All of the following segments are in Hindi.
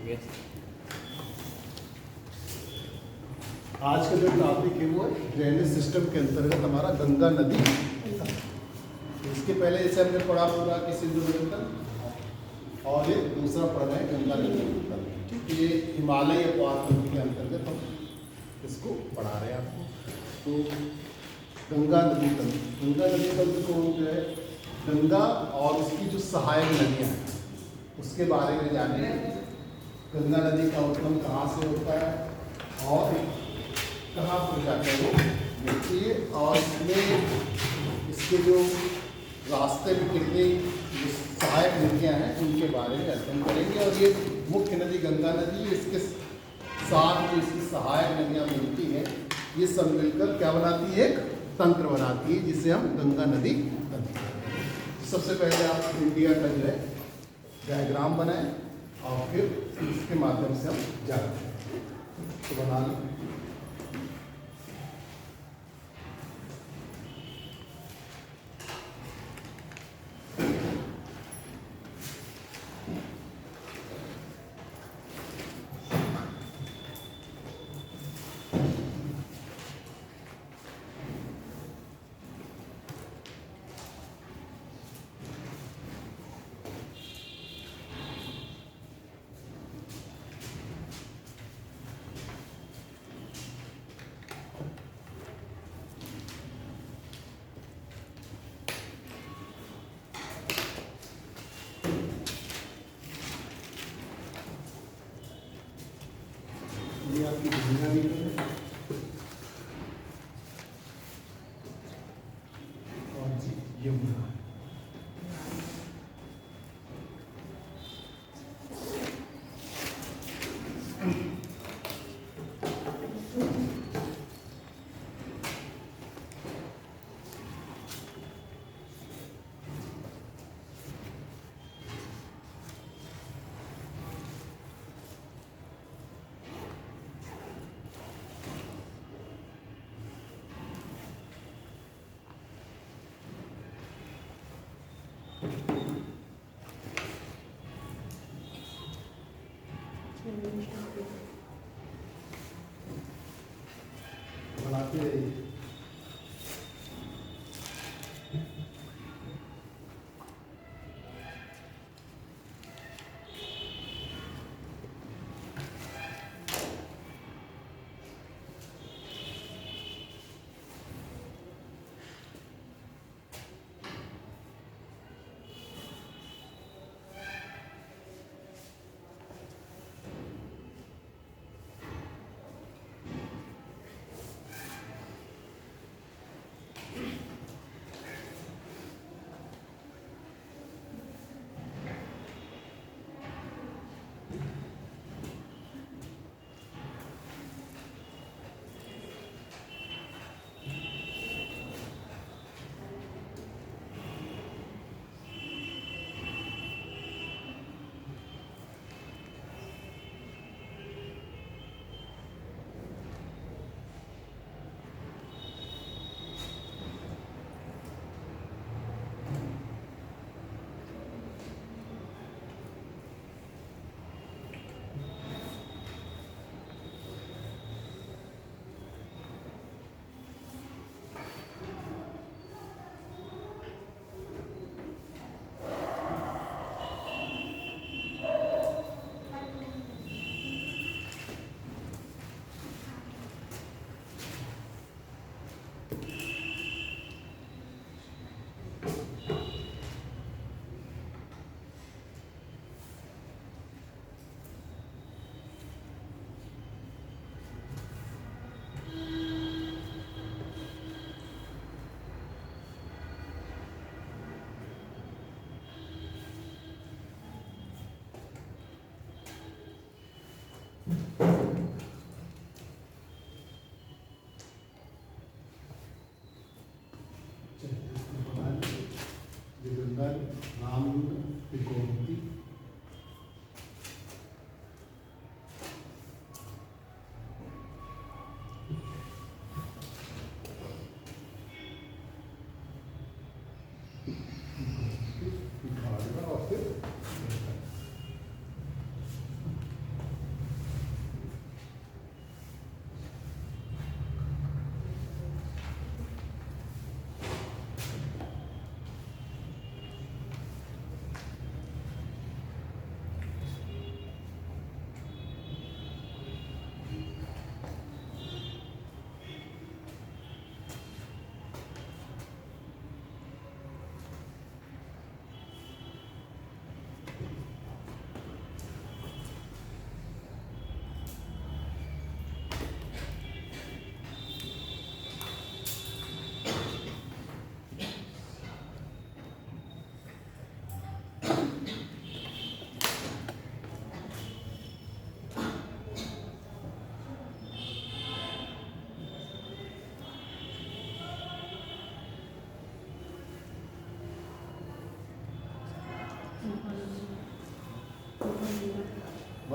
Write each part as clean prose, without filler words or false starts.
आज का जो टॉपिक है वो ड्रेनेज सिस्टम के अंतर्गत हमारा गंगा नदी। इसके पहले जैसे हमने पढ़ा पूरा कि सिंधु नदी और ये दूसरा पढ़ रहे हैं गंगा नदी। ठीक है, ये हिमालय अपवाद के अंतर्गत हम इसको पढ़ा रहे हैं आपको। तो गंगा नदी तंत्र को जो है गंगा और उसकी जो सहायक नदियाँ हैं उसके बारे में जाने। गंगा नदी का उद्गम कहाँ से होता है और कहाँ पर जाकर वो मिलती है और इसमें इसके जो रास्ते में कितनी सहायक नदियाँ हैं उनके बारे में अध्ययन करेंगे। और ये मुख्य नदी गंगा नदी, इसके साथ जो इसकी सहायक नदियाँ मिलती हैं ये सब मिलकर क्या बनाती है, एक तंत्र बनाती है जिसे हम गंगा नदी तंत्र। सबसे पहले आप इंडिया का जो है डायग्राम बनाएं और फिर इसके माध्यम से हम जाते हैं। तो बना लें। ये आपकी गंगा नदी है और जी यमुना। बनाते रहिए।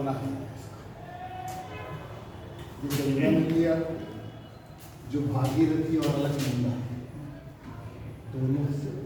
बना है। ये गंगा नदी है, जो भागीरथी और अलकनंदा दोनों से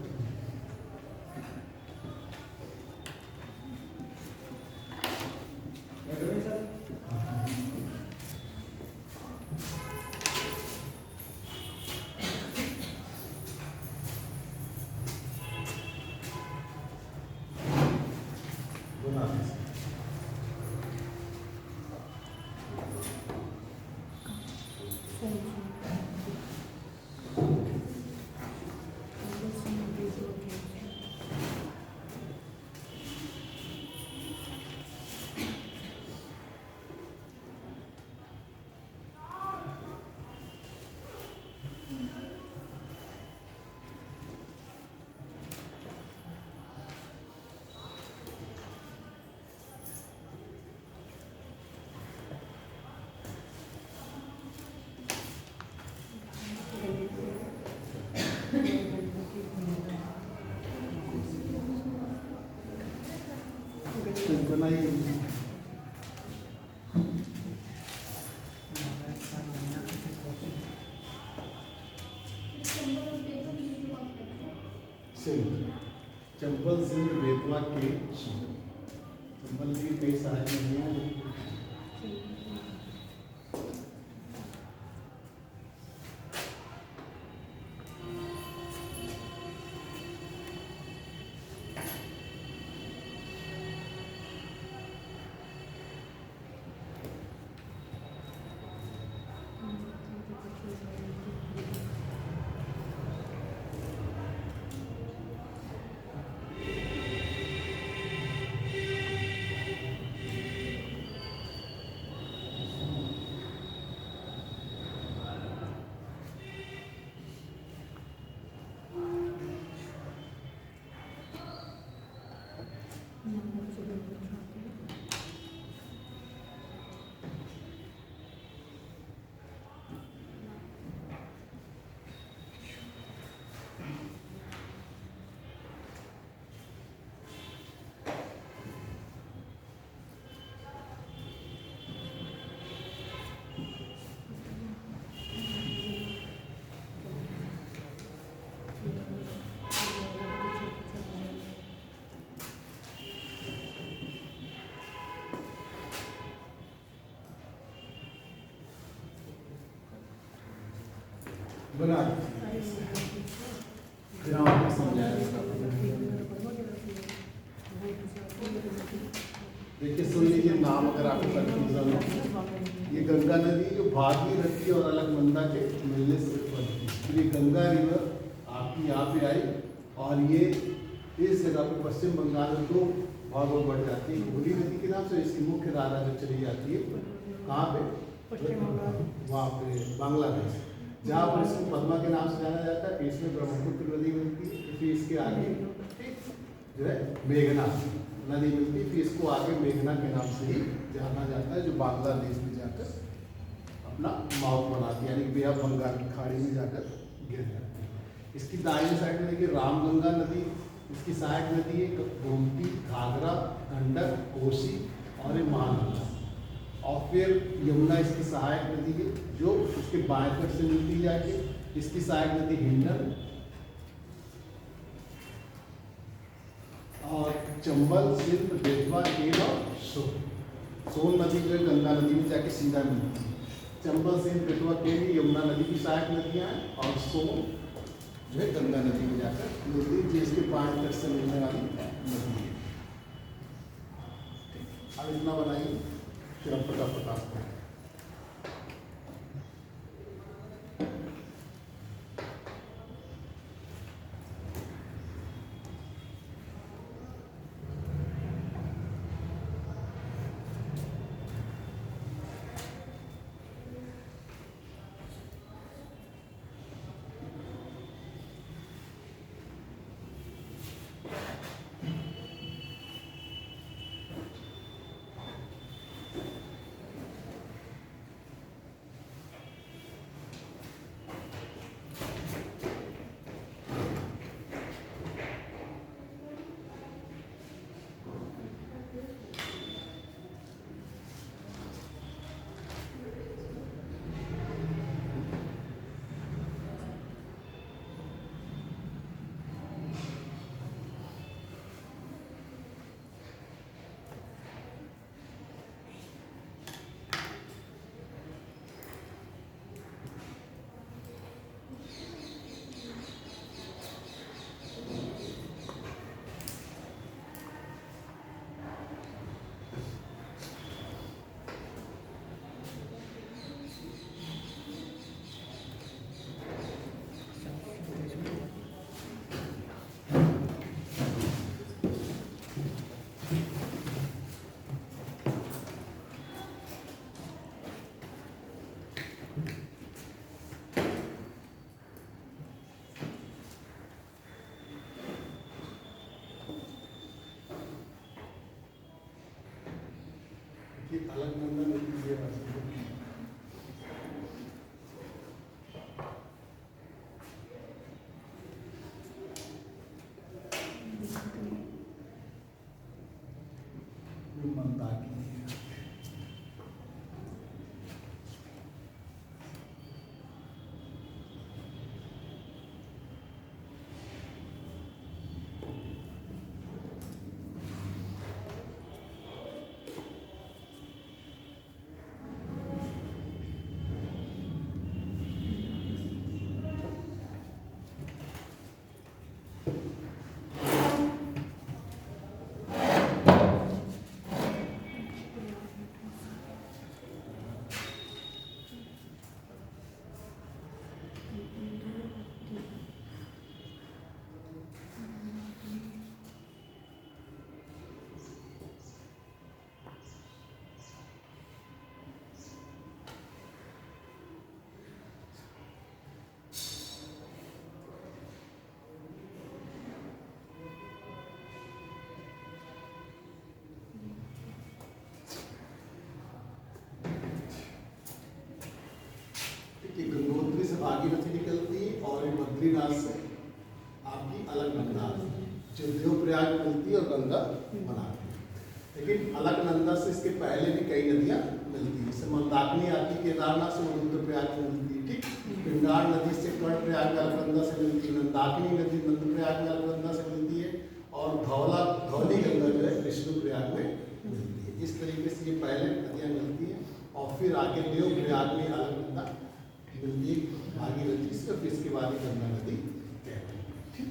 बनाइए। चंबल सिंध बेतवा के चंबल की कई सहायक नदियाँ हैं। बना देखिए, सुन लीजिए नाम अगर आपको कंफ्यूजन हो। ये गंगा नदी जो भागीरथी और अलकनंदा के मिलने से उत्पन्न हुई, तो ये गंगा रिवर आपकी यहाँ पे आई और ये इस जगह पे पश्चिम बंगाल में दो भागों में बढ़ जाती है। हुगली नदी के नाम से इसकी मुख्य धारा जो चली जाती है कहाँ पे, वहाँ पे बांग्लादेश, जहाँ पर इसको पद्मा के नाम से जाना जाता है। इसमें ब्रह्मपुत्र नदी मिलती है, फिर इसके आगे जो है मेघना नदी मिलती है, फिर इसको आगे मेघना के नाम से ही जाना जाता है, जो बांग्लादेश में जाकर अपना माउथ बनाती है, यानी बे ऑफ बंगाल की खाड़ी में जाकर गिर जाती है। इसकी दाहिनी साइड में देखिए रामगंगा नदी, इसकी सहायक नदी है गोमती, घाघरा, गंडक, कोसी और ये महानंदा। और फिर यमुना इसकी सहायक नदी है, जो इसके बाएं तट से मिलती जाएगी। इसकी सहायक नदी हिंडन और चंबल, सिंध, बेतवा, केन और सोन नदी जो गंगा नदी में जाके सीधा मिलती है। चंबल, सिंध, बेतवा, केन यमुना नदी की सहायक नदियाँ हैं और सोन जो है गंगा नदी में जाकर मिलती है, जिसके बाएं तट से मिलने वाली नदी है। अब इतना बनाइए, फिर हम फटाफट आते हैं। अलकनंदा नदी ये रास्ता मंदाकिनी है। कि गंगोत्री से भागीरथी निकलती है और ये बद्रीनाथ से आपकी अलकनंदा जो देवप्रयाग में मिलती है और गंगा बनाती है। लेकिन अलकनंदा से इसके पहले भी कई नदियाँ मिलती हैं, जैसे मंदाकिनी आती है केदारनाथ से, वो रुद्रप्रयाग में मिलती है, ठीक। पिंगार नदी से कर्णप्रयाग में अलकनंदा से मिलती है, मंदाकिनी नदी नंदप्रयाग में अलकनंदा से मिलती है, और धौली गंगा जो है विष्णुप्रयाग में मिलती है। इस तरीके से ये पहले नदियाँ मिलती हैं और फिर आगे देवप्रयाग में अलकनंदा मिलती भागीरथी से, फिर इसके बाद गंगा नदी कहती है।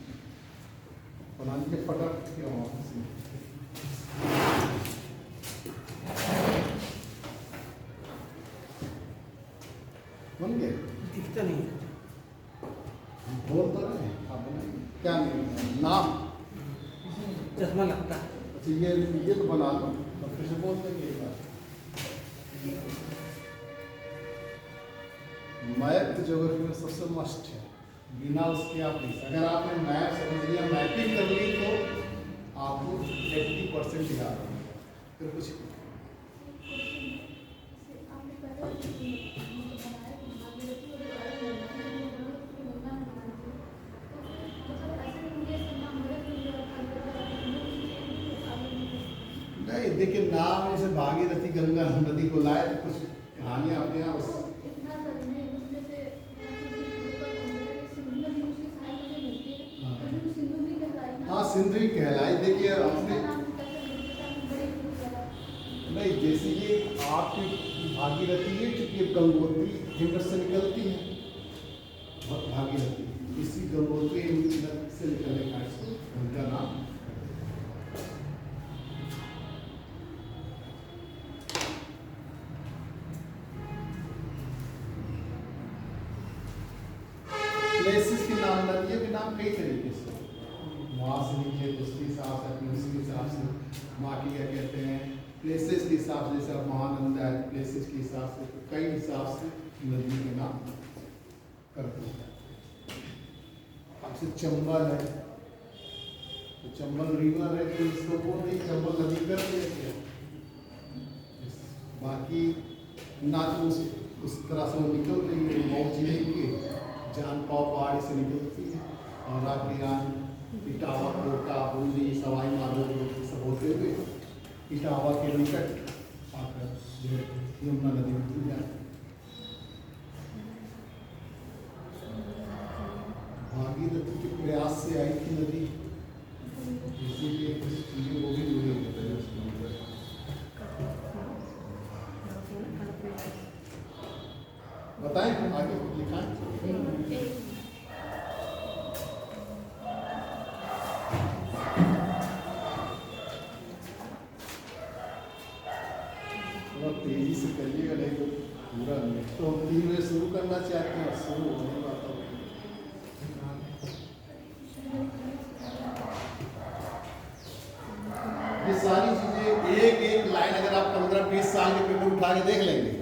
बनाने के फटाफट क्या बन गए, दिखता नहीं बोल तो रहे हैं आप बनाइए। क्या नाम चश्मा लगता है। अच्छा ये तो बना लो और फिर से बोल देंगे एक बार। मैप तो ज्योग्राफी में सबसे मस्ट है, बिना उसके आप नहीं। अगर आपने मैप समझ लिया, मैपिंग कर ली, तो आपको 80% याद है। फिर कुछ नहीं, देखिए नाम जैसे भागीरथी गंगा नदी को लाए तो कुछ कहानियाँ अपने यहाँ हाँ सिंधु ही कहलाई। देखिए आपने नहीं, जैसे ये आपकी भागीरथी है क्योंकि गंगोत्री हिंदर से निकलती है, भागीरथी इसी गंगोत्री से निकलने का इसको उनका नाम। प्लेसेस के नाम नदियों के नाम कई तरीके से, वहाँ से नीचे उसके हिसाब से, अपने उसके हिसाब से माँ की क्या कहते हैं, प्लेसेस के हिसाब से, जैसे महानंदा है प्लेसेस के हिसाब से, तो कई हिसाब से नदियों के नाम करते हैं। आपसे चंबल है तो चंबल रिवर है तो इसको वो नहीं चंबल नदी कर देते हैं। बाकी ना तो उस तरह से वो निकल रही है, मऊ जिले के जान पाव पहाड़ी से निकलती है और आपके यहाँ इटावा कोटा बूंदी सवाई माधोपुर सब होते हुए इटावा के निकट आकर जो यमुना नदी में खुल जाती है। भागीरथी के प्रयास से आई थी नदी, इसीलिए कुछ चीजें वो भी जुड़ी होते हैं उसमें। बताएं आगे लिखाएं। तेजी से करिएगा नहीं तो पूरा नहीं। तो हम 3 बजे शुरू करना चाहते हैं, शुरू होने वाला है। ये सारी चीजें एक एक लाइन अगर आप 15-20 साल के पेपर उठा के देख लेंगे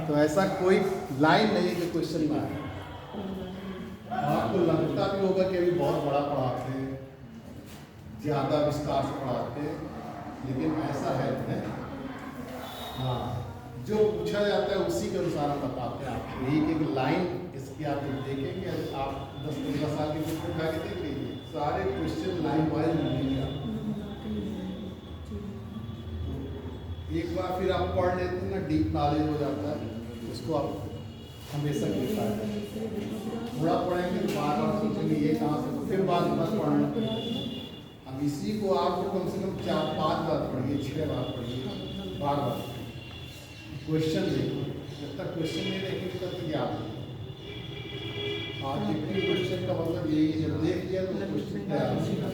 तो ऐसा कोई लाइन नहीं है कि क्वेश्चन ना है। आपको लगता भी होगा कि अभी बहुत बड़ा पढ़ाते हैं, ज़्यादा विस्तार से पढ़ाते हैं, लेकिन ऐसा है हाँ, जो पूछा जाता है उसी के अनुसार हम बताते हैं आपको। एक एक लाइन इसकी आप जब देखेंगे, आप 10-15 साल की बुक उठा के देख लीजिए, सारे क्वेश्चन लाइन वाइज मिलेंगे आपको। एक बार फिर आप पढ़ लेते हैं ना, डीप नॉलेज हो जाता है, उसको आप हमेशा लिखा है। थोड़ा पढ़ेंगे तो बार बार सोचेंगे ये कहाँ से, तो फिर बार बार पढ़ना पड़ेगा। अब इसी को आपको कम से कम 4-5 बार पढ़िए, 6 बार पढ़िए, बार बार क्वेश्चन देखिए। जब तक क्वेश्चन नहीं देखेंगे तब तक याद नहीं। ऑब्जेक्टिव क्वेश्चन का मतलब यही है, जब देख लिया तो क्वेश्चन तैयार हो जाएगा।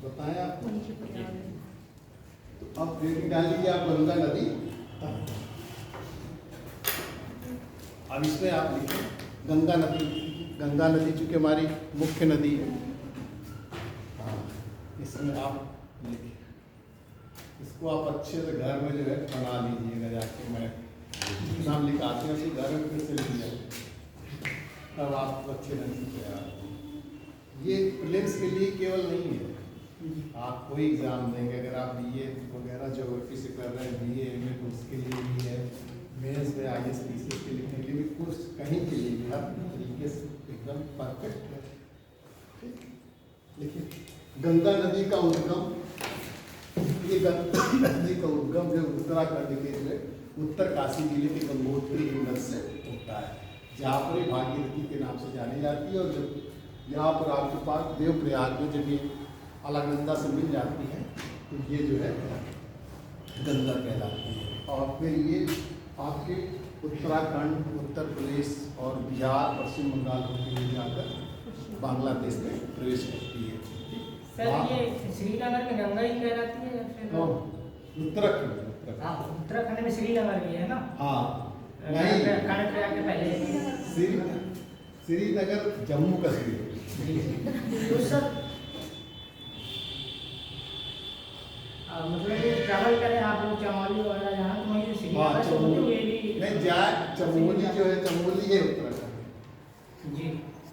बताएं आपको। तो अब देख डाल लीजिए आप गंगा नदी। अब इसमें आप लिखें गंगा नदी। गंगा नदी चूंकि हमारी मुख्य नदी है, हाँ, इसमें आप लिखें। इसको आप अच्छे से घर में जो है बना लीजिएगा जाके। मैं नाम लिखाते हैं उसी घर में फिर से लिख लिया, तब आप अच्छे ढंग से तैयार हो। ये प्रीलिम्स के लिए केवल नहीं है, आप कोई एग्ज़ाम देंगे, अगर आप बीए वगैरह ज्योग्राफी से कर रहे हैं, बीए एमए, तो उसके लिए भी है। मेंस में आईएएस पीसीएस के लिखने के लिए भी, कुछ कहीं के लिए भी हर तरीके से एकदम परफेक्ट है। ठीक, देखिए गंगा नदी का उद्गम, ये गंगा नदी का उद्गम जो उत्तराखंड के जो है उत्तरकाशी जिले के गंगोत्री हिमनद से होता है, जहाँ पर ये भागीरथी के नाम से जानी जाती है। और जब यहाँ पर आपके पास देवप्रयाग में जब ये अलकनंदा से मिल जाती है तो ये जो है गंगा कहलाती है। और फिर ये आपके उत्तराखंड, उत्तर प्रदेश और बिहार, पश्चिम बंगाल होते हुए जाकर बांग्लादेश में प्रवेश करती है। सर ये श्रीनगर में गंगा ही कहलाती है या फिर उत्तराखंड? हाँ, उत्तराखंड में श्रीनगर भी है ना? हाँ, नहीं, कर्नाटक के पहले श्रीनगर जम्मू कश्मीर। तो सर मतलब ये ट्रैवल करें आप लोग चमोली वगैरह जहाँ, तो वहीं से हाँ, श्रीनगर चमोली नहीं जाए, चमोली जो है, चमोली है उत्तराखंड जी,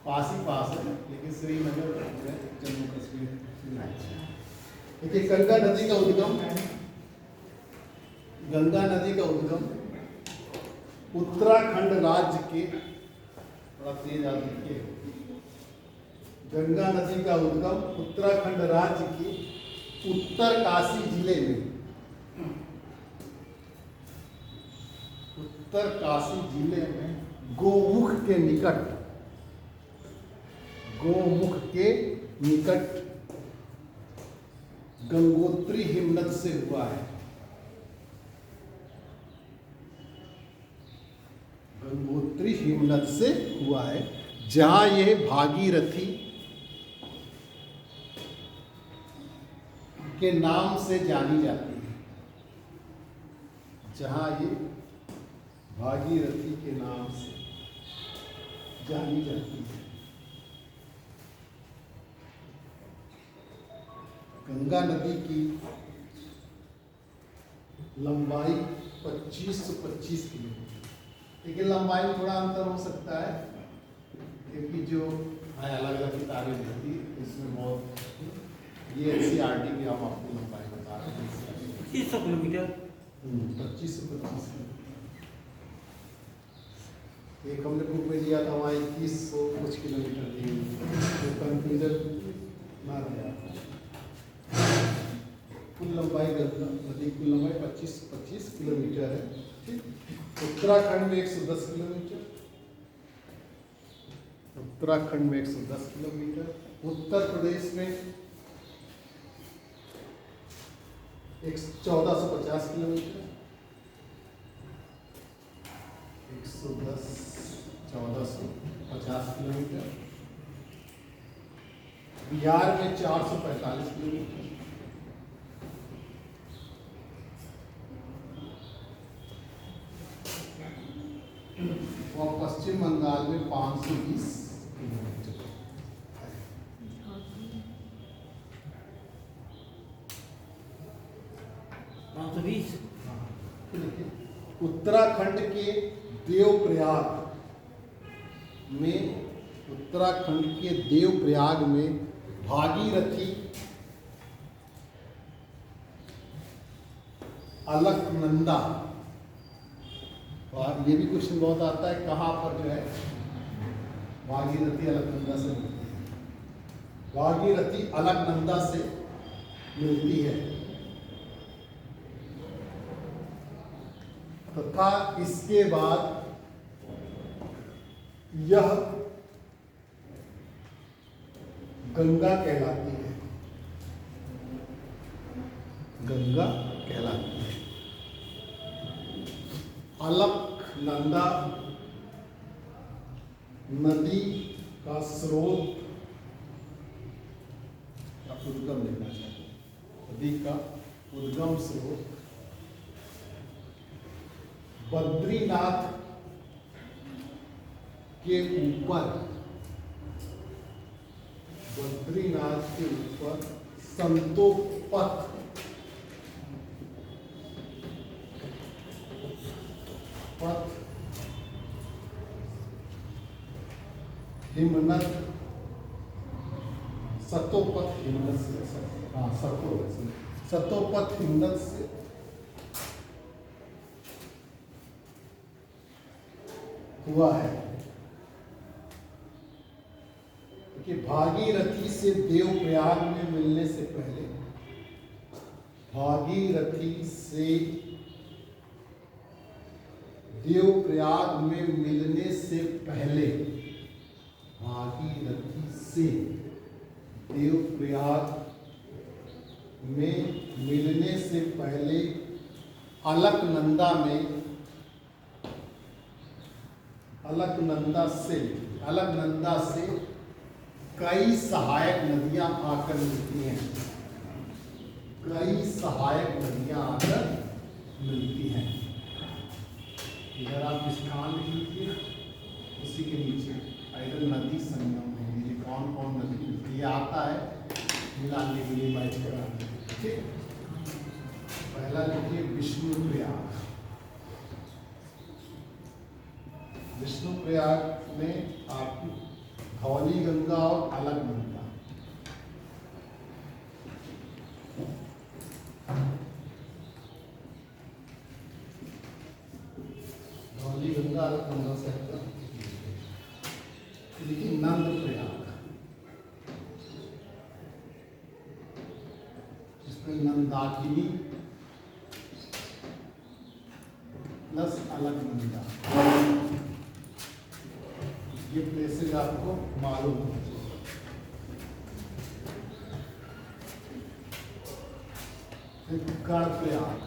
पास ही पास है, लेकिन श्रीनगर जो है जम्मू कश्मीर। अच्छा। देखिए गंगा नदी का उद्गम, गंगा नदी का उद्गम उत्तराखंड राज्य के, थोड़ा तेज आप देखिए, गंगा नदी का उद्गम उत्तराखंड राज्य के उत्तरकाशी जिले में, उत्तरकाशी जिले में गोमुख के निकट, गोमुख के निकट गंगोत्री हिमनद से हुआ है। गंगोत्री हिमनद से हुआ है, जहां ये भागीरथी के नाम से जानी जाती है, जहां ये भागीरथी के नाम से जानी जाती है। गंगा नदी की लंबाई 25 से 25 किलोमीटर, लेकिन लंबाई में थोड़ा अंतर हो सकता है, क्योंकि जो अलग अलग किताबें देती है इसमें बहुत, ये एनसीईआरटी की हम आपको लंबाई बता रहे हैं 300 किलोमीटर। 25 से 25। एक हमने बुक में दिया था वहाँ 2100 कुछ किलोमीटर दी, तो कंफ्यूजन ना रहा। कुल लंबाई गंगा नदी की लंबाई 25 से 25 किलोमीटर है। ठीक, उत्तराखंड में 110 किलोमीटर, उत्तराखंड में 110 किलोमीटर, उत्तर प्रदेश में 1450 किलोमीटर, 110 1450 किलोमीटर, बिहार में 445 किलोमीटर, और पश्चिम बंगाल में 520 किलोमीटर। 520। उत्तराखंड के देवप्रयाग में, उत्तराखंड के देवप्रयाग में भागीरथी अलकनंदा, और ये भी क्वेश्चन बहुत आता है कहाँ पर जो है भागीरथी अलकनंदा से मिलती है, भागीरथी अलकनंदा से मिलती है, तथा इसके बाद यह गंगा कहलाती है, गंगा कहलाती है। अलकनंदा नदी का स्रोत का उद्गम लेना चाहिए, नदी का उद्गम स्रोत बद्रीनाथ के ऊपर, बद्रीनाथ के ऊपर संतोपथ पथ हिमनद, सतोपथ हिमनद से, हाँ सतोपथ हिमनद से हुआ है कि भागीरथी से देवप्रयाग में मिलने से पहले, भागीरथी से देवप्रयाग में मिलने से पहले, भागीरथी से देवप्रयाग में मिलने से पहले अलकनंदा में, अलकनंदा से कई सहायक नदियां आकर मिलती हैं, कई सहायक नदियां आकर मिलती हैं। इधर आप निष्कान लिख लीजिए, उसी के नीचे आइडल नदी संगम में ये कौन कौन नदी मिलती है आता है मिलाने के लिए मैच कराने के लिए, ठीक। पहला लिखिए विष्णुप्रयाग, विष्णुप्रयाग में आपकी धौली गंगा और अलकनंदा, धौली गंगा अलकनंदा से लेकिन नंद प्रयाग, जिसमें नंदाकिनी प्लस अलकनंदा, ये प्लेसेज आपको मालूम होना चाहिए। कर्णप्रयाग,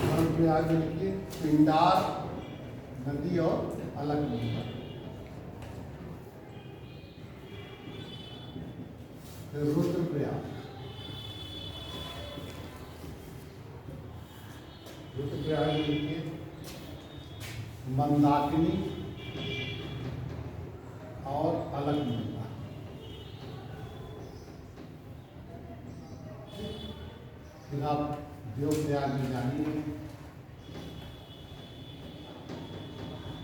कर्णप्रयाग में लिखिए पिंडार नदी और अलकनंदा। रुद्रप्रयाग, रुद्रप्रयाग में लिखिए मंदाकिनी और अलकनंदा। फिर आप देवप्रयाग में जानिए,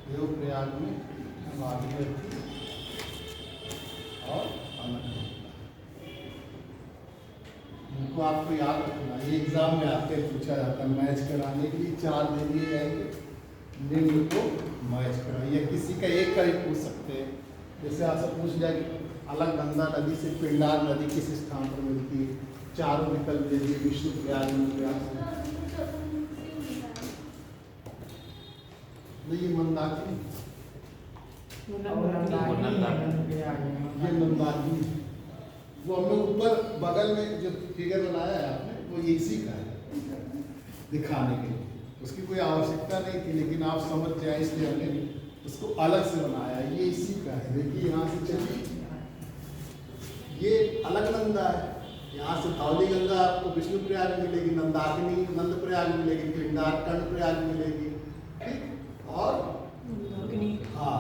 देवप्रयाग में भागीरथी और अलकनंदा, इनको आपको याद रखना। ये एग्जाम में आते पूछा जाता है, मैच कराने के लिए 4 दे दिए जाएंगे, निम्न को मैच कराइए, किसी का एक का ही पूछ सकते हैं। जैसे आपसे पूछ जाए कि अलकनंदा नदी से पिंडार नदी किस स्थान पर मिलती है, चारों विकल्प दे दिए, विष्णुप्रयाग में ये मंदाकिनी, ये मंदाकिनी, वो हमने ऊपर बगल में जो फिगर बनाया है आपने, वो इसी का है दिखाने के लिए, उसकी कोई आवश्यकता नहीं थी, लेकिन आप समझ जाए इसलिए हमने उसको अलग से बनाया। ये इसी का है, देखिए यहाँ से चलिए, ये अलकनंदा है, यहाँ से धौली गंगा आपको विष्णुप्रयाग मिलेगी, नंदाकिनी नंदप्रयाग मिलेगी, पिंडार कर्णप्रयाग मिलेगी, ठीक, और हाँ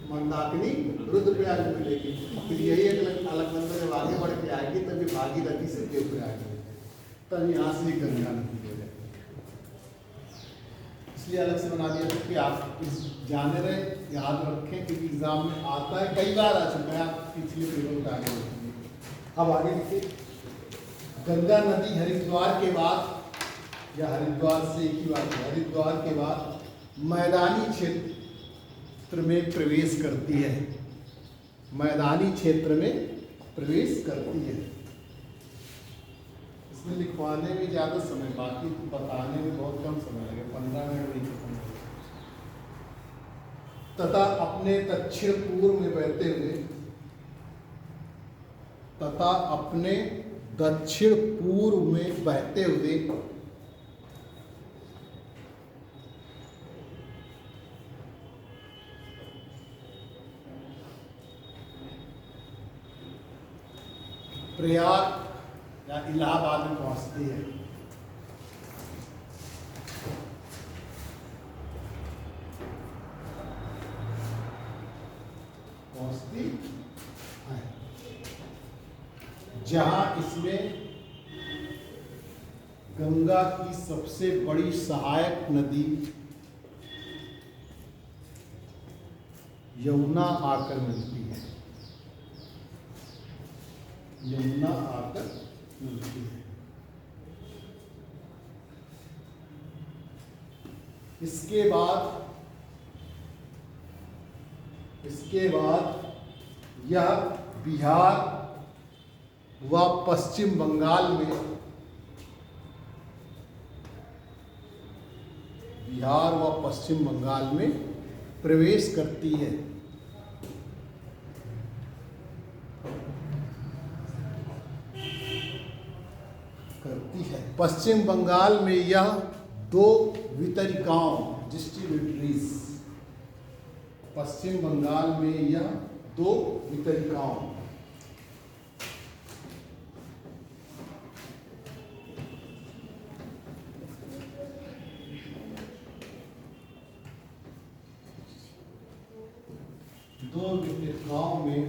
मंदाकिनी रुद्रप्रयाग में मिलेगी। फिर यही अलकनंदा जब आगे बढ़ के आएगी तभी भागीरथी से देवप्रयाग में, तब यहाँ से गंगा नदी हो जाएगी। इसलिए अलग से बना दिया था कि आप इस जाने रहे, याद रखें, क्योंकि एग्जाम में आता है, कई बार आ चुका है, आप पिछले पेपर में आगे रखेंगे। अब आगे देखिए, गंगा नदी हरिद्वार के बाद, या हरिद्वार से एक ही बात है, हरिद्वार के बाद मैदानी क्षेत्र में प्रवेश करती है, मैदानी क्षेत्र में प्रवेश करती है। इसमें लिखवाने में ज़्यादा समय, बाकी बताने में बहुत कम समय लगे, 15 मिनट नहीं खत्म होगा। तथा अपने दक्षिण पूर्व में बहते हुए, तथा अपने दक्षिण पूर्व में बहते हुए प्रयाग या इलाहाबाद में पहुंचती है। पहुंचती है, जहां इसमें गंगा की सबसे बड़ी सहायक नदी यमुना आकर मिलती है, यमुना आकर मिलती है। इसके बाद यह बिहार व पश्चिम बंगाल में, बिहार व पश्चिम बंगाल में प्रवेश करती है। पश्चिम बंगाल में यह 2 वितरिकाओं, डिस्ट्रीब्यूटरीज, पश्चिम बंगाल में यह 2 वितरिकाओं, में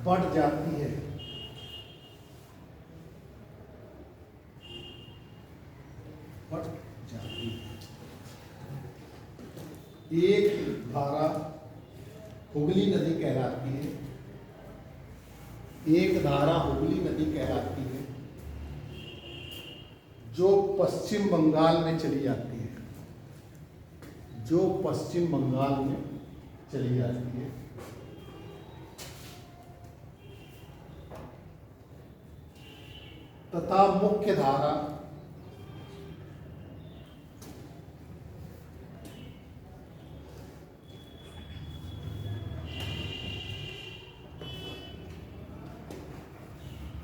बढ़ जाती है। बढ़ जाती है। एक धारा हुगली नदी कहलाती है, एक धारा हुगली नदी कहलाती है, जो पश्चिम बंगाल में चली जाती है, जो पश्चिम बंगाल में चली जाती है। तथा मुख्य धारा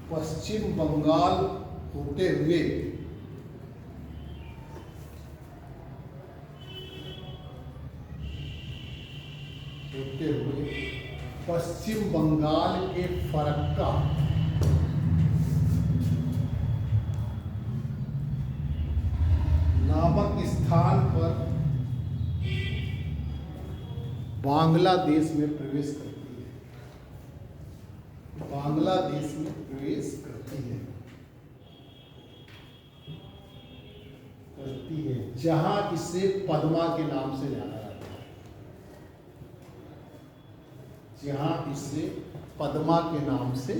पश्चिम बंगाल होते हुए पश्चिम बंगाल के फरक्का नामक स्थान पर बांग्लादेश में प्रवेश करती है, बांग्लादेश में प्रवेश करती है, जहां इसे पद्मा के नाम से जाना जाता है, जहां इसे पद्मा के नाम से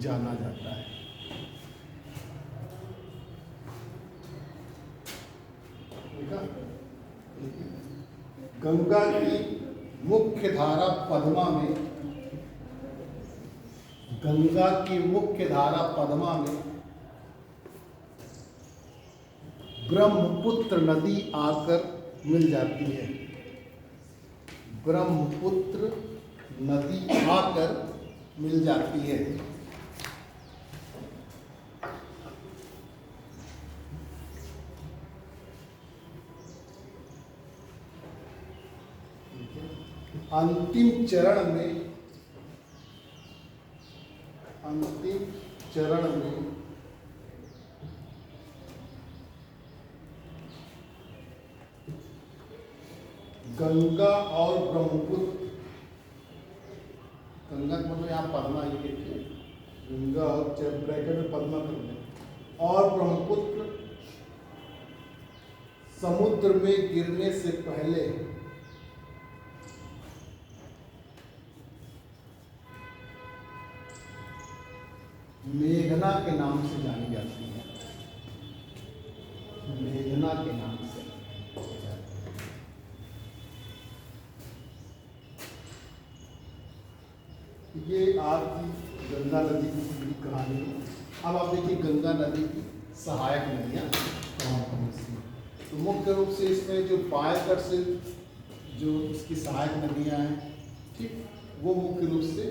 जाना जाता है। गंगा की मुख्य धारा पद्मा में, गंगा की मुख्य धारा पद्मा में ब्रह्मपुत्र नदी आकर मिल जाती है, ब्रह्मपुत्र नदी आकर मिल जाती है। अंतिम चरण में गंगा और ब्रह्मपुत्र, गंगा का मतलब यहाँ पढ़ना ये देखिए, गंगा और ब्रैकेट में पढ़ना करना, और ब्रह्मपुत्र समुद्र में गिरने से पहले मेघना के नाम से जानी जाती है, मेघना के नाम से। ये आपकी गंगा नदी की पूरी कहानी है। अब आप देखिए गंगा नदी की सहायक नदियाँ कौन कौन सी हैं। तो मुख्य रूप से इसमें जो बाएं तट से जो इसकी सहायक नदियाँ हैं, ठीक, वो मुख्य रूप से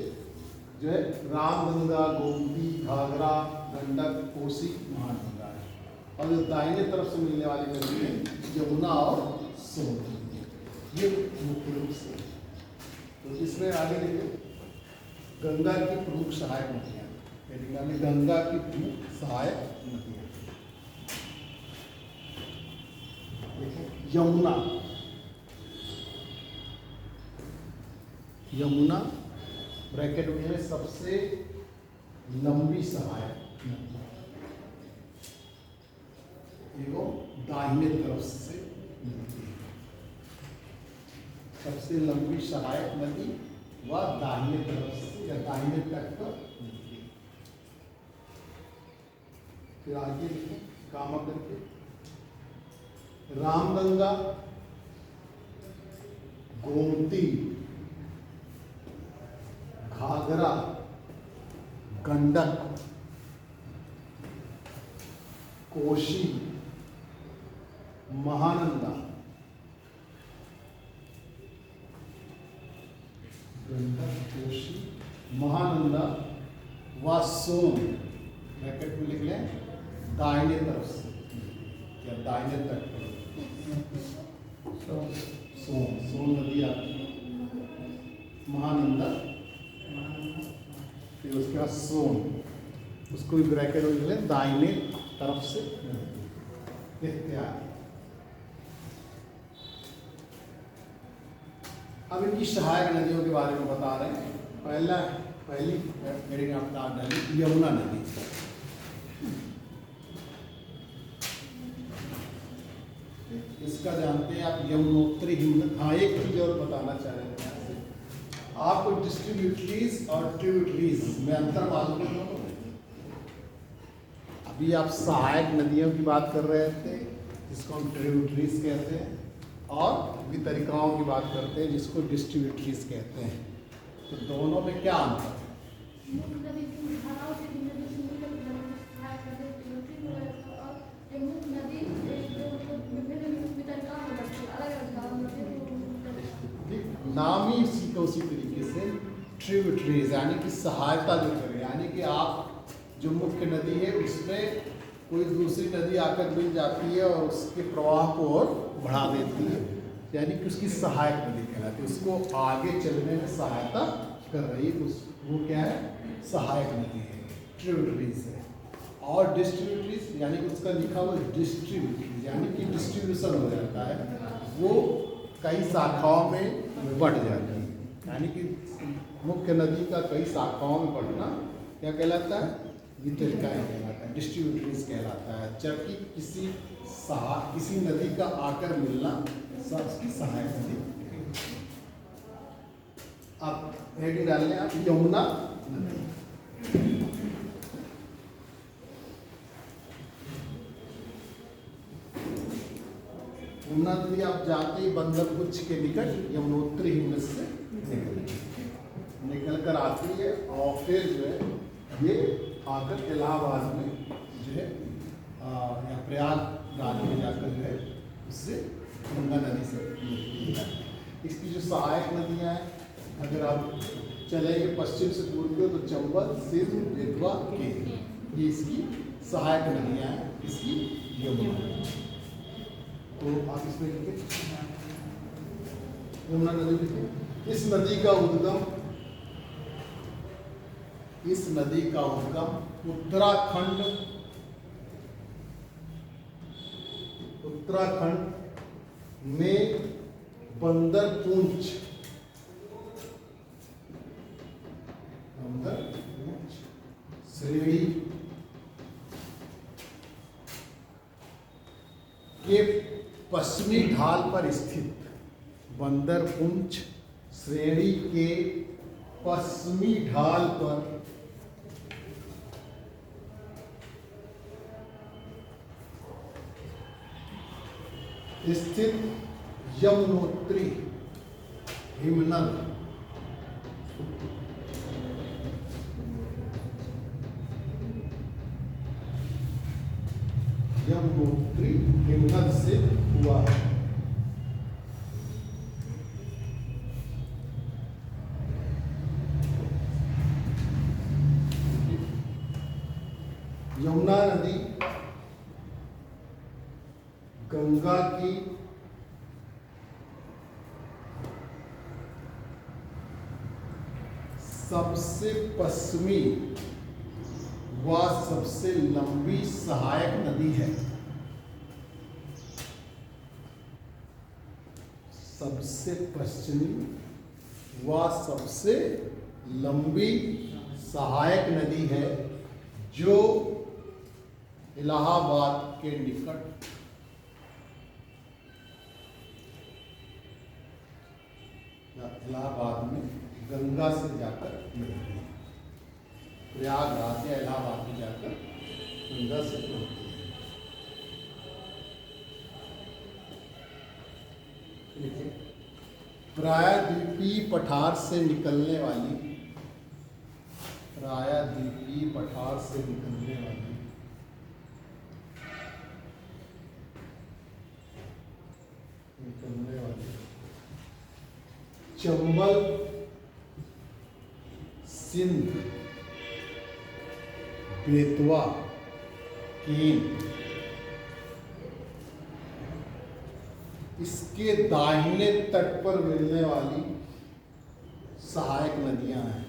जो है रामगंगा, गोमती, घाघरा, गंडक, कोसी, महानंदा है। और जो दाहिने तरफ से मिलने वाली नदी है यमुना और सोन, ये मुख्य रूप से। तो इसमें आगे देखिए गंगा की प्रमुख सहायक नदियाँ, गंगा की प्रमुख सहायक नदियाँ यमुना, यमुना ब्रैकेट में सबसे लंबी सहायक नदी, एवं दाहिने तरफ से मिलती है। सबसे लंबी सहायक नदी व दाहिने तरफ से या दाहिने तट पर मिलती है। फिर आगे लिखें कामा करके, रामगंगा, गोमती, घाघरा, गंडक, कोशी, महानंदा, गंडक, कोशी, महानंदा व सोन, ब्रैकेट में लिख लें दाहिने तरफ से या दाहिने तट पर सोन नदी आती है, महानंदा, फिर उसके बाद सोन, उसको भी ब्रैकेट में लिख लें दाहिने तरफ से इत्यादि। अब इनकी सहायक नदियों के बारे में बता रहे हैं। पहली मेरी आपका नदी यमुना नदी। इसका जानते हैं आप यमुनोत्री हिमनद। हाँ, एक चीज और बताना चाह रहे हैं यहाँ से, आपको डिस्ट्रीब्यूटरीज और ट्रिब्यूटरीज में अंतर मालूम है। अभी आप सहायक नदियों की बात कर रहे थे जिसको हम ट्रिब्यूटरीज कहते हैं, और वितरिकाओं की बात करते हैं जिसको डिस्ट्रीब्यूटरीज कहते हैं। तो दोनों में क्या अंतर है? नाम ही उसी का उसी तरीके से ट्रिब्यूटरीज, यानी कि सहायता जो करे, यानी कि आप जो मुख्य नदी है उसमें कोई दूसरी नदी आकर मिल जाती है और उसके प्रवाह को और बढ़ा देती है, यानी कि उसकी सहायक नदी कहलाती है, उसको आगे चलने में सहायता कर रही है, वो क्या है? सहायक नदी है, ट्रिब्यूटरीज है। और डिस्ट्रीब्यूटरीज यानी कि उसका लिखा हुआ डिस्ट्रीब्यूटरीज, यानी कि डिस्ट्रीब्यूशन हो जाता है, वो कई शाखाओं में बढ़ जाती है, यानी कि मुख्य नदी का कई शाखाओं में बढ़ना क्या कहलाता है? वितरिकाएं कहलाता है, डिस्ट्रीब्यूटरीज कहलाता है। जबकि किसी नदी का आकर मिलना उसकी सहायक नदी। अब हेडिंग डाल लें आप, यमुना नदी। यमुना नदी आप जाते ही बंदर गुच्छ के निकट यमुनोत्री हिमनद से निकल कर आती है, और फिर जो है ये आकर इलाहाबाद में जो है या प्रयागराज में जाकर जो है उससे गंगा नदी से मिलती है। इसकी जो सहायक नदियाँ हैं, अगर आप चलेंगे पश्चिम से पूर्व को तो चंबल, सिंधु, बेतवा, केन, ये इसकी सहायक नदियाँ हैं, इसकी यमुना। तो आप इसमें लिखिए यमुना नदी लिखिए। इस नदी का उद्गम उत्तराखंड में बंदर पूंछ, बंदर पूंछ श्रेणी के पश्चिमी ढाल पर स्थित, बंदर पूंछ श्रेणी के पश्चिमी ढाल पर स्थित यमुनोत्री हिमनद यमुनोत्री हिमनद से हुआ है। यमुना नदी गंगा की सबसे पश्चिमी व सबसे लंबी सहायक नदी है। सबसे पश्चिमी व सबसे लंबी सहायक नदी है जो इलाहाबाद के निकट इलाहाबाद में गंगा से जाकर मिलती है। प्रयागराज या इलाहाबाद में जाकर गंगा से मिलती है। प्रायद्वीपीय पठार से निकलने वाली, प्रायद्वीपीय पठार से निकलने वाली चंबल, सिंध, बेतवा, केन, इसके दाहिने तट पर मिलने वाली सहायक नदियां हैं।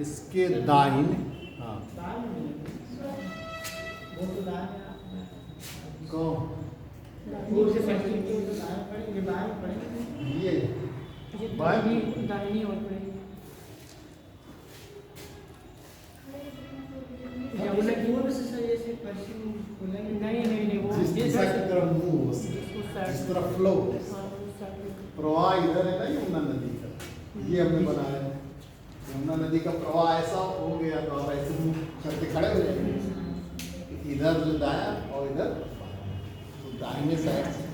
इसके दाहिने, हाँ कौन ये दाहिनी ओर पड़ेगी। यमुना की ओर से सर जैसे पश्चिम खोलेंगे। नहीं वो जिस दिशा की तरफ मुंह हो, जिस तरफ फ्लो प्रवाह इधर है ना यमुना नदी का, ये हमने बनाया है। यमुना नदी का प्रवाह ऐसा हो गया तो आप ऐसे मुंह करके खड़े हो जाएंगे, इधर जो दाया और इधर तो दाहिने साइड से।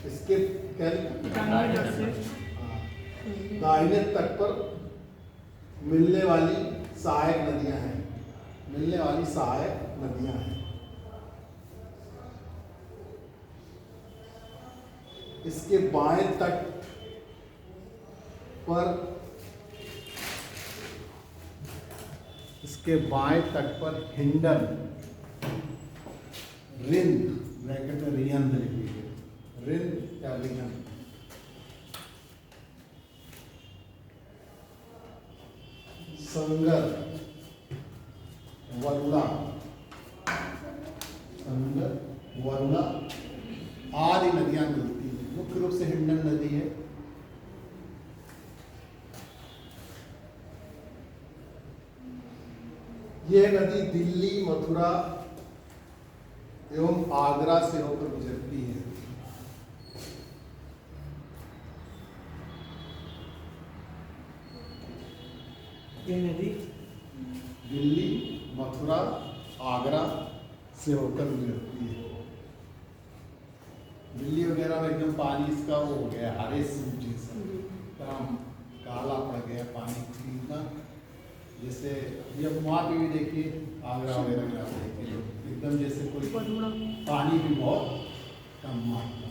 इसके दाहिने तट पर मिलने वाली सहायक नदियां हैं, मिलने वाली सहायक नदियां हैं। इसके बाएं तट पर, इसके बाएं तट पर हिंडन, रिंद ब्रैकेट में रियंद लिखिए, रिंद या रियंद, संगर, वरुणा, संगर, वरुणा आदि नदियां मिलती हैं। मुख्य रूप से हिंडन नदी है। यह नदी दिल्ली, मथुरा एवं आगरा से होकर गुजरती है। ये नदी दिल्ली, मथुरा, आगरा से होकर गुजरती है। दिल्ली वगैरह में एकदम पानी इसका वो हो गया, हरे सूट जैसा, एकदम काला पड़ गया पानी पीना। जैसे ये वहाँ पे भी देखिए, आगरा वगैरह में आप देखिए एकदम जैसे कोई पानी भी बहुत कम मात्रा,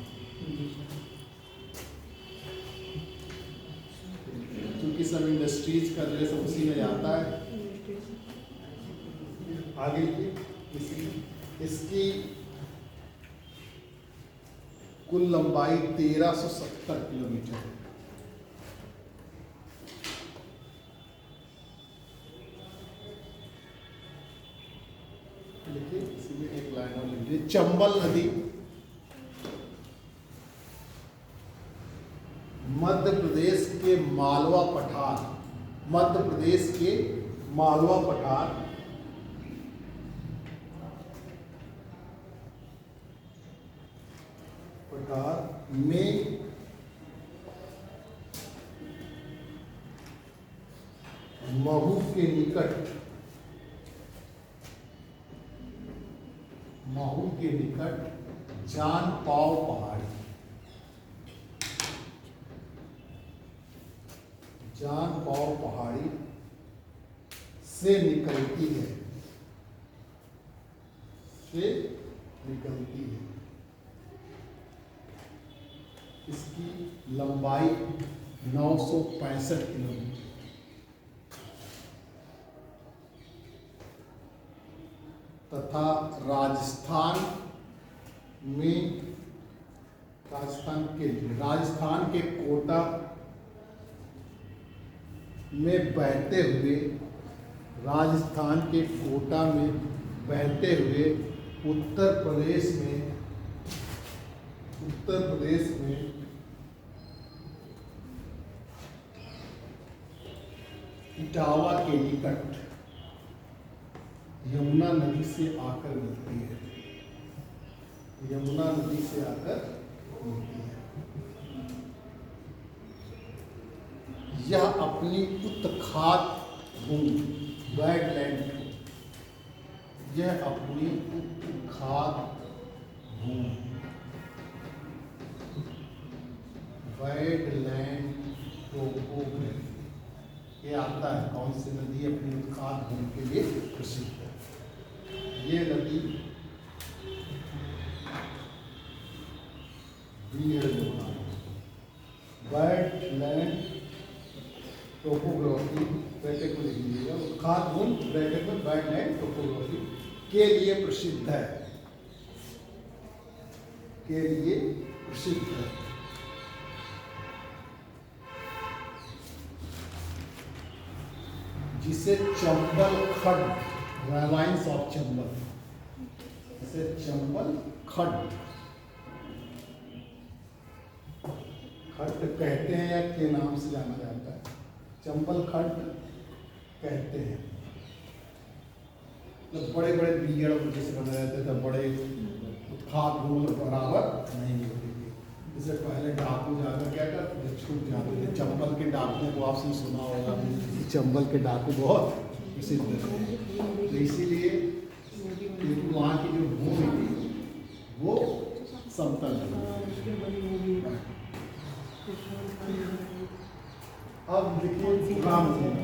क्योंकि सब इंडस्ट्रीज का जो है सब उसी में जाता है। आगे इसकी कुल लंबाई 1370 किलोमीटर है। देखिए इसी में एक लाइन और चंबल नदी मध्य प्रदेश के मालवा पठार, मध्य प्रदेश के मालवा पठार में महू के निकट जान पाव पहाड़ी, जान पाव पहाड़ी से निकलती है, इसकी लंबाई 965 किलोमीटर, तथा राजस्थान के कोटा में बहते हुए उत्तर प्रदेश में इटावा के निकट यमुना नदी से आकर मिलती है, यह अपनी उत्खात भूमि वेटलैंड टोपोग्राफी ये आता है। कौन सी नदी अपनी उत्खात भूमि के लिए प्रसिद्ध है? ये नदी वेटलैंड टोपोग्राफी ब्रैकेट में लिख लीजिएगा, उत्खात भूमि ब्रैकेट में वेटलैंड टोपोग्राफी के लिए प्रसिद्ध है, जिसे चंबल खड्ड, राइवाइंस ऑफ चंबल, इसे चंबल खड्ड कहते हैं या के नाम से जाना जाता है। चंबल खड्ड कहते हैं। तो बड़े बड़े बीगड़ जैसे बनाए जाते थे, बड़े उत्खात भूमि बराबर नहीं होती थी। इससे पहले डाकू जाकर क्या करते, छूट जाते थे। चंबल के डाकू को आपने सुना होगा, चंबल के डाकू बहुत प्रसिद्ध थे। तो इसीलिए वहाँ की जो भूमि थी वो समतल थी। अब देखिए रामगंगा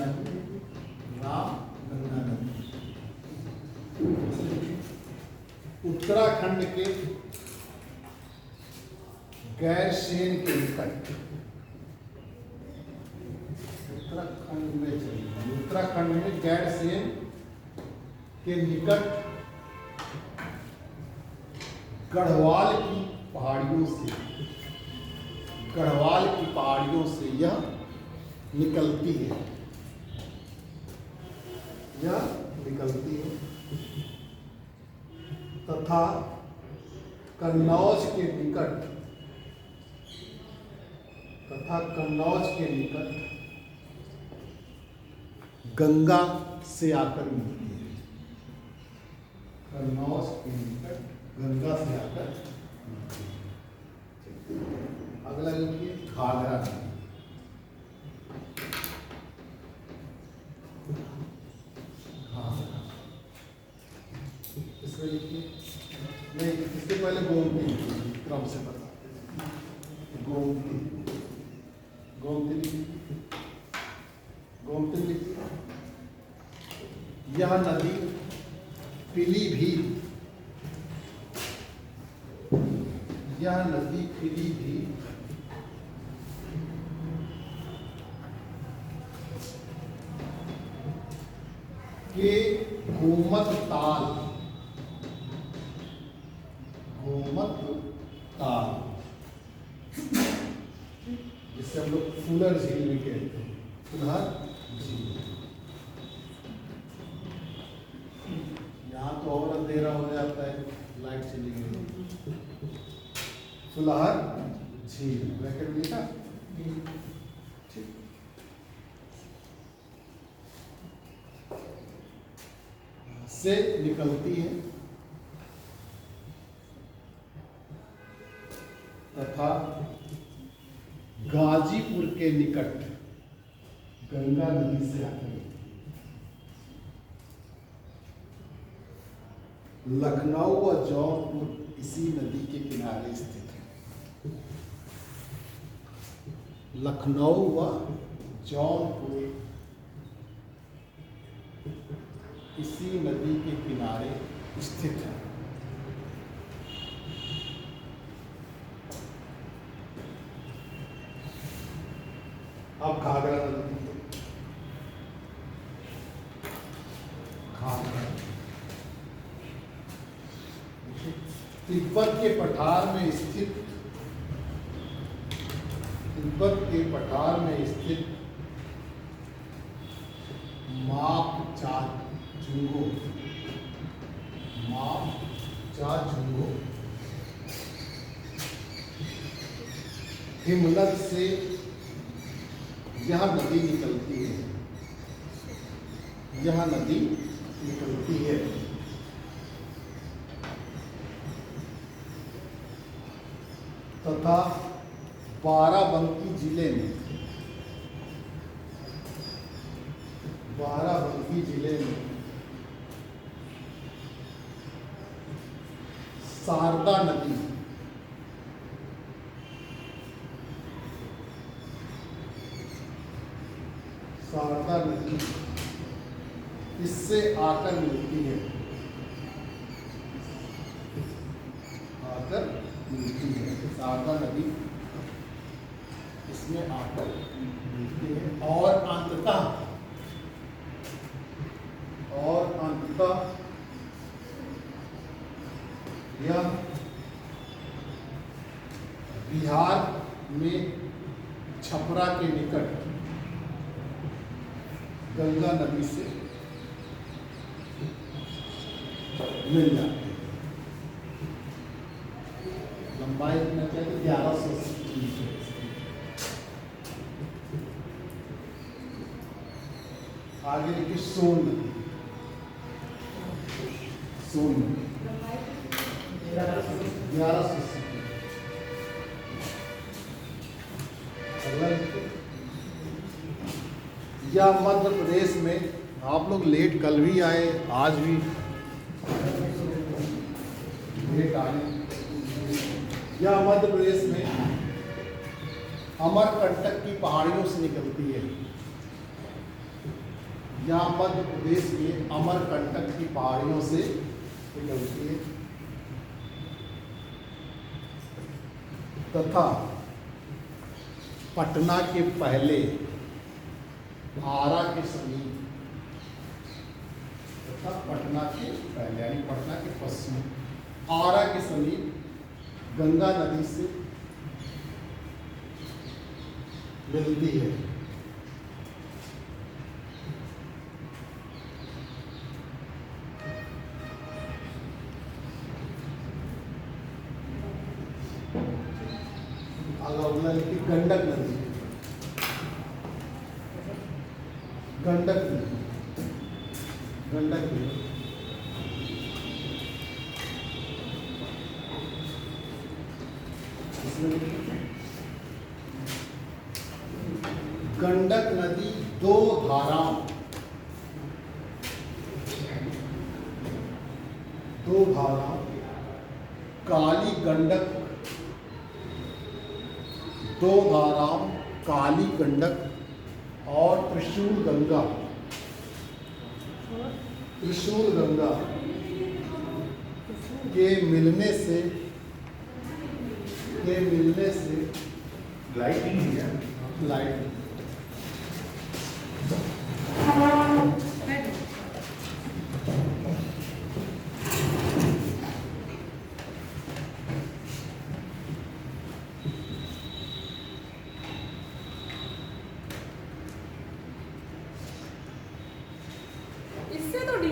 नदी उत्तराखंड के गैरसेन के निकट, उत्तराखंड में गैरसेन के निकट गढ़वाल की पहाड़ियों से यह निकलती है, तथा कन्नौज के निकट गंगा से आकर मिलती है, कन्नौज के निकट गंगा से आकर मिलती है। अगला लिखिए घाघरा नदी, इसमें लिखिए नहीं, इसके पहले गोमती क्रम से बताते हैं। गोमती लिखिए। यह नदी पीलीभीत के गोमत ताल जिससे हम लोग फुलर फुलहर झील। यहाँ तो और अंधेरा हो जाता है, लाइट चली गई। फुलहर झील ब्रैकेट में लिखा, ठीक। से निकलती है तथा गाजीपुर के निकट गंगा नदी से आकर लखनऊ व जौनपुर इसी नदी के किनारे स्थित है। लखनऊ व जौनपुर इसी नदी के किनारे स्थित है। अब घाघरा नदी, घाघरा तिब्बत के पठार में स्थित, तिब्बत के पठार में स्थित मापचाचुंगो, मापचाचुंगो हिमनद से यह नदी निकलती है, यह नदी निकलती है। तथा बाराबंकी जिले में, बाराबंकी जिले में शारदा नदी, शारदा नदी इससे आकर मिलती है, आकर मिलती है। शारदा नदी इसमें आकर मिलती है और अंततः यह बिहार में छपरा के निकट गंगा नदी से मिल जाती है। लंबाई इतना क्या है, 1180 मीटर। आगे देखिए सोन नदी, सोन नदी 1180। यह मध्य प्रदेश में, आप लोग लेट कल भी आए, आज भी लेट आए। यह मध्य प्रदेश में अमरकंटक की पहाड़ियों से निकलती है। यह मध्य प्रदेश में अमरकंटक की पहाड़ियों से निकलती है तथा पटना के पहले आरा के समीप, तथा पटना के पहले यानी पटना के पश्चिम आरा के समीप गंगा नदी से मिलती है। अगला लिखिए गंडक नदी, गंडक नदी, गंडक नदी गंडक नदी दो धाराओं, काली गंडक, दो धाराओं काली गंडक और त्रिशूल गंगा के मिलने से लाइट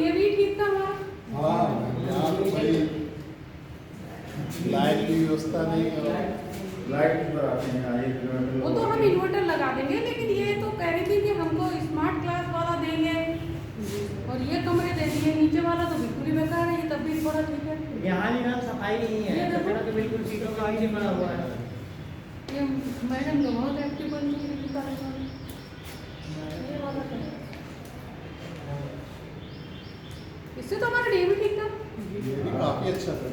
ये भी ठीक था हमारा। हाँ यहाँ तो भाई लाइट की व्यवस्था नहीं है। लाइट पर आते हैं 1 किलोमीटर। वो तो हम इन्वर्टर लगा देंगे, लेकिन ये तो कह रही थी कि हमको स्मार्ट क्लास वाला देंगे और ये कमरे दे दिए, नीचे वाला तो बिल्कुल ही बेकार है, ये तब भी थोड़ा ठीक है। यहाँ भी ना सफाई नहीं है, ये देखो। कचरा तो बिल्कुल सीटों का ही पड़ा हुआ है। ये मैडम तो बहुत एक्टिव बन रही है, परेशान। ये वाला तो है। इससे तो हमारा डे भी ठीक था। ये भी काफी अच्छा था।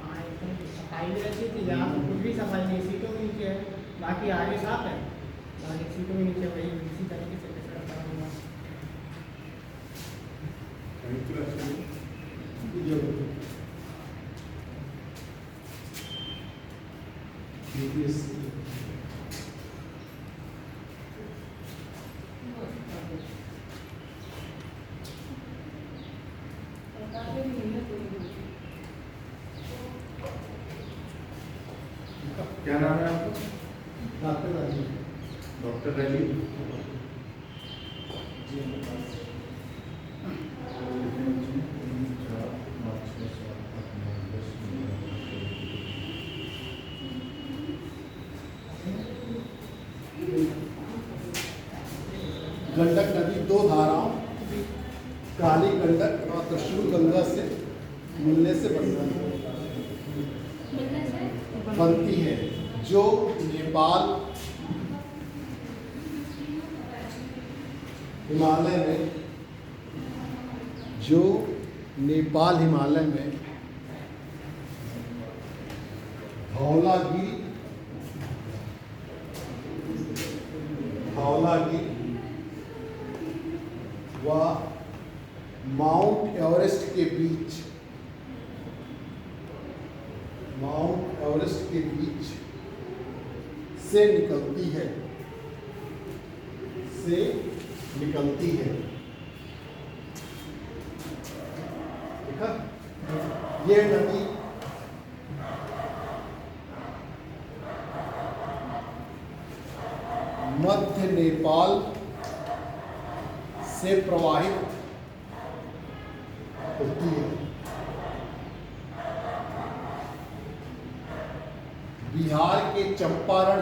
हाँ, एकदम सफाई भी अच्छी थी, यहाँ तो कुछ भी सफाई नहीं, सीटों के नीचे है, बाकी आगे साफ है, बाकी सीटों के नीचे वही इसी तरीके से कचरा पड़ा हुआ है। क्या नाम है आपका? डॉक्टर राजीव। गंडक नदी 2 धाराओं काली गंडक और त्रिशूल गंगा से मिलने से बनती है, जो नेपाल हिमालय में धौलागिरी व माउंट एवरेस्ट के बीच से निकलती है। देखा? ये नदी मध्य नेपाल से प्रवाहित होती है। बिहार के चंपारण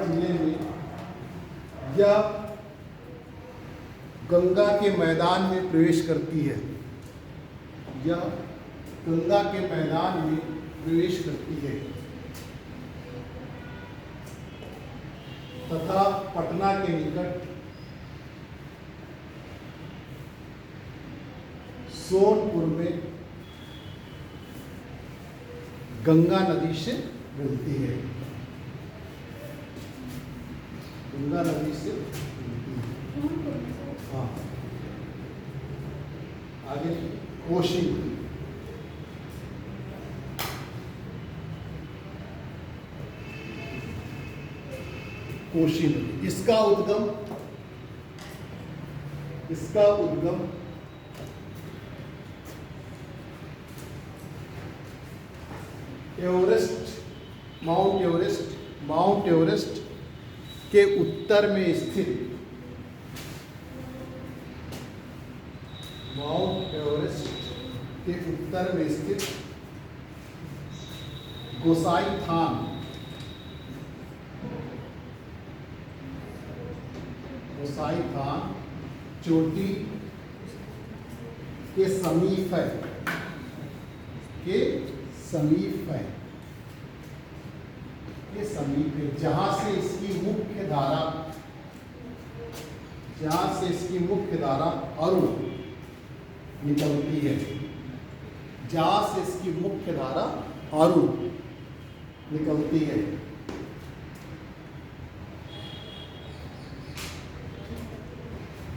जिले में यह गंगा के मैदान में प्रवेश करती है। तथा पटना के निकट सोनपुर में गंगा नदी से मिलती है। हाँ, आगे कोशी नदी। इसका उद्गम माउंट एवरेस्ट के उत्तर में स्थित गोसाई थान चोटी के समीप है, जहां से इसकी मुख्य धारा अरुण निकलती है।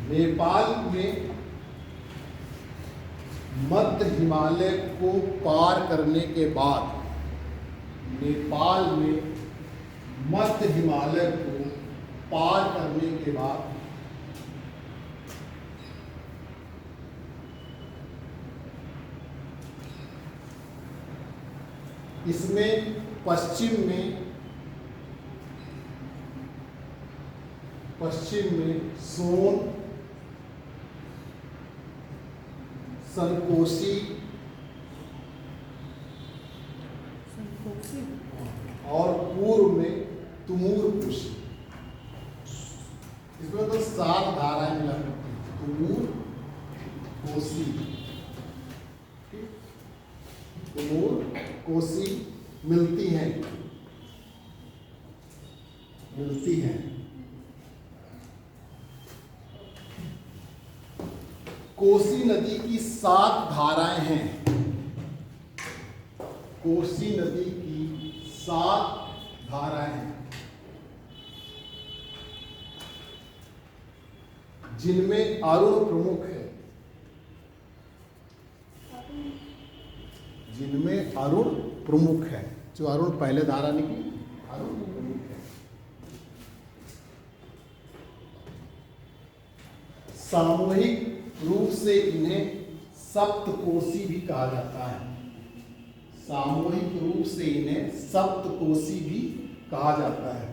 नेपाल में मध्य हिमालय को पार करने के बाद इसमें पश्चिम में सोन, सनकोसी और पूर्व में तुमूर कोशी। इसमें तो 7 धाराएं मिला करती हैं, तुमूर कोसी, तुमूर कोसी मिलती हैं। कोसी नदी की 7 धाराएं हैं। कोसी नदी की 7 धाराएं हैं, जिनमें अरुण प्रमुख है। जिनमें अरुण प्रमुख है, जो अरुण पहले धारा निकली, अरुण प्रमुख है। सामूहिक रूप से इन्हें सप्तकोशी भी कहा जाता है। सामूहिक रूप से इन्हें सप्तकोशी भी कहा जाता है।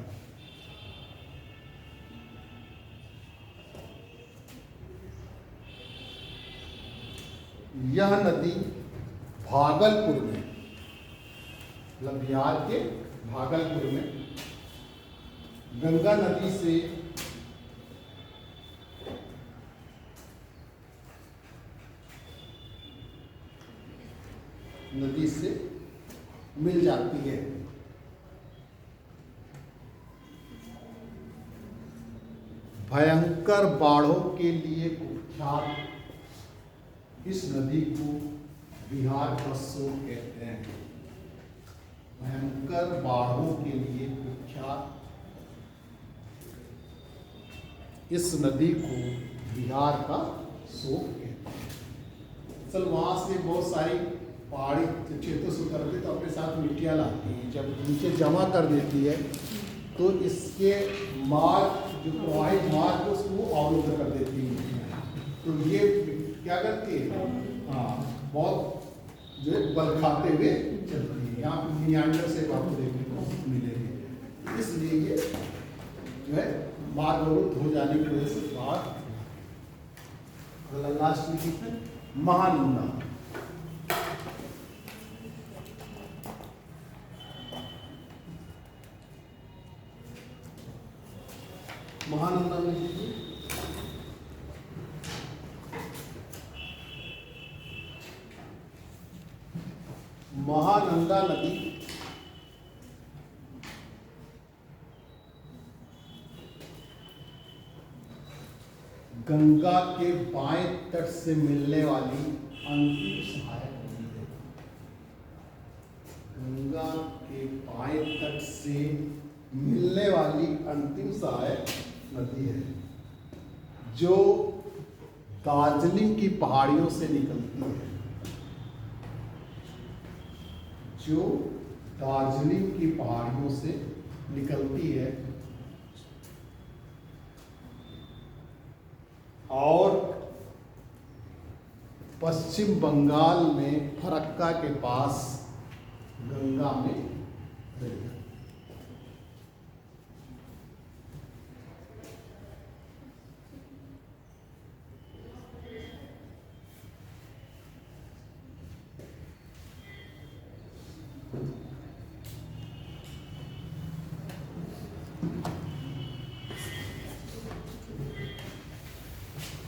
यह नदी भागलपुर में, मतलब बिहार के भागलपुर में गंगा नदी से मिल जाती है। भयंकर बाढ़ों के लिए कुख्यात इस नदी को बिहार का शोक कहते हैं। भयंकर बाढ़ों के लिए कुख्यात इस नदी को बिहार का शोक कहते हैं। असल वहाँ से बहुत सारी पहाड़ी क्षेत्रों से उतरते तो अपने साथ मिट्टियाँ लाती हैं, जब नीचे जमा कर देती है तो इसके मार्ग, जो प्रवाहित मार्ग है उसको अवरुद्ध कर देती है। तो ये क्या करती है, हाँ, बहुत जो है बल खाते हुए चलती है। यहाँ पे मियांडर से आपको देखने को मिलेगी। इसलिए ये जो है मार्ग अवरुद्ध हो जाने की वजह से बाढ़। लास्ट में है महानंदा। महानंदा में लीजिए, महानंदा नदी गंगा के बाएं तट से मिलने वाली अंतिम सहायक नदी है। गंगा के बाएं तट से मिलने वाली अंतिम सहायक नदी है, जो दार्जिलिंग की पहाड़ियों से निकलती है। जो दार्जिलिंग की पहाड़ियों से निकलती है और पश्चिम बंगाल में फरक्का के पास गंगा में मिलती है।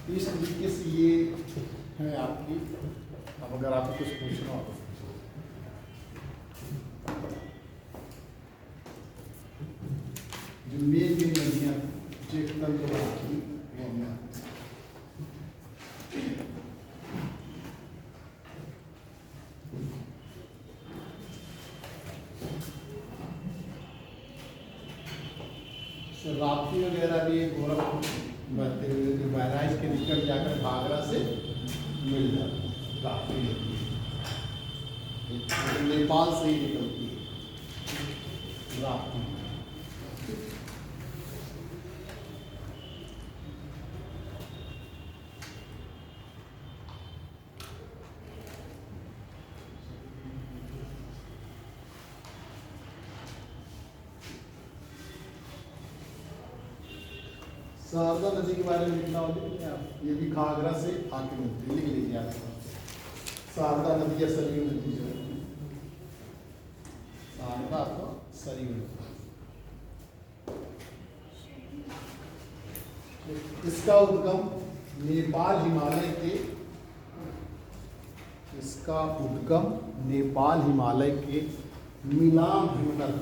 इस तरीके से ये है आपकी। अब अगर आपको कुछ पूछना हो जो मेन नदियाँ चेक तंत्र आपकी वो हमें राप्ती वगैरह भी गोरखपुर बहते हुए जो बहराइच के निकट जाकर भागरा से मिल जाती है। राप्ती नेपाल से ही निकलती है राप्ती। शारदा नदी के बारे में लिखना होगा आप, ये भी घाघरा से आके मिलती है, लिख लीजिए आप। शारदा नदी या सरयू नदी जो है, शारदा अथवा सरयू नदी। इसका उद्गम नेपाल हिमालय के, इसका उद्गम नेपाल हिमालय के मिलान हिमनद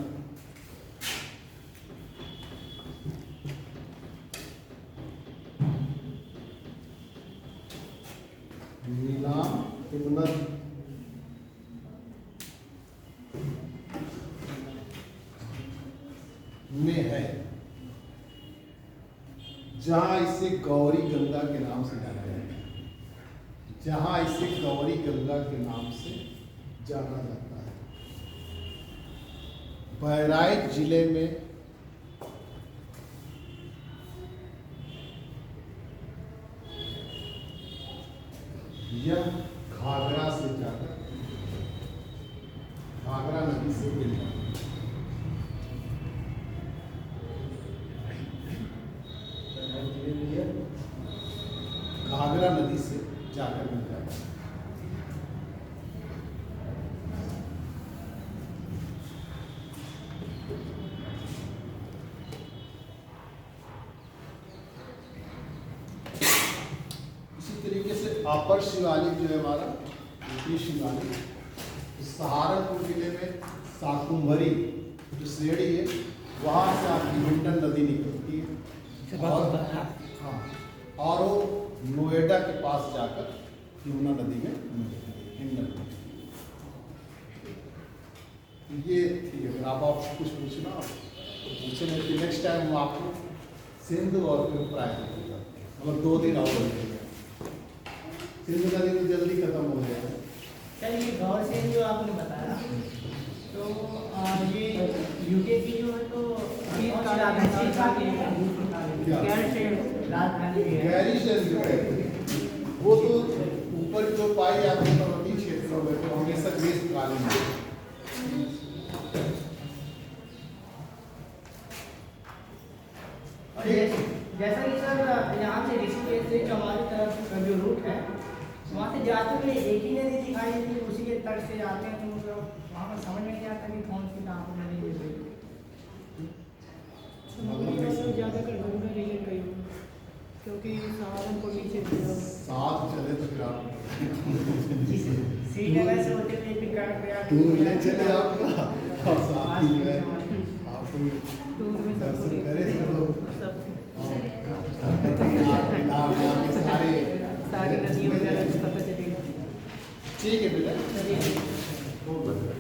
हिमनद में है, जहां इसे गौरी गंगा के नाम से जाना जाता है, जहां इसे गौरी गंगा के नाम से जाना जाता है। बहराइच जिले में यह घाघरा से जाकर घाघरा नदी से मिलता है। घाघरा नदी से जाकर मिलता है। इसी तरीके से अपर शिवालिक जो है हमारा, ऊपरी शिवालिक, सहारनपुर जिले में शाकुंभरी जो श्रेणी है, वहाँ से आपकी हिंडन नदी निकलती है और हाँ, और वो नोएडा के पास जाकर यमुना नदी में मिलती है, हिंडन नदी। ये ठीक है, अगर आप कुछ पूछना तो पूछे, नहीं कि नेक्स्ट टाइम हम आपको सिंधु और फिर प्राय मतलब 2 दिन और लगेगा। सिंधु नदी में जल्दी खत्म हो जाएगा। चलिए गौर से जो आपने बताया, तो ये यूके की जो है तो गहरी शहर वो तो ऊपर जो पाई जाती है पर्वतीय क्षेत्रों में, तो हमेशा ग्रीष्मकालीन है। जैसा कि सर यहाँ से ऋषिकेश से हमारी तरफ का जो रूट है, वहाँ से जाते हुए एक ही नदी दिखाई देती है, उसी के तट से जाते हैं, तो मतलब वहाँ पर समझ में नहीं आता कि कौन सी कहाँ पर नदी है। ज़्यादातर गंगा रिलेट रही हूँ, क्योंकि सहारनपुर नीचे साथ चले तो फिर आप श्रीनगर से होते हुए फिर प्रयाग टूर ले चले आपका, और साथ ही जो है आप टूर में दर्शन करें सब सारे नदियों वगैरह पता चलेगा। ठीक है बेटा। चलिए। बहुत बढ़िया।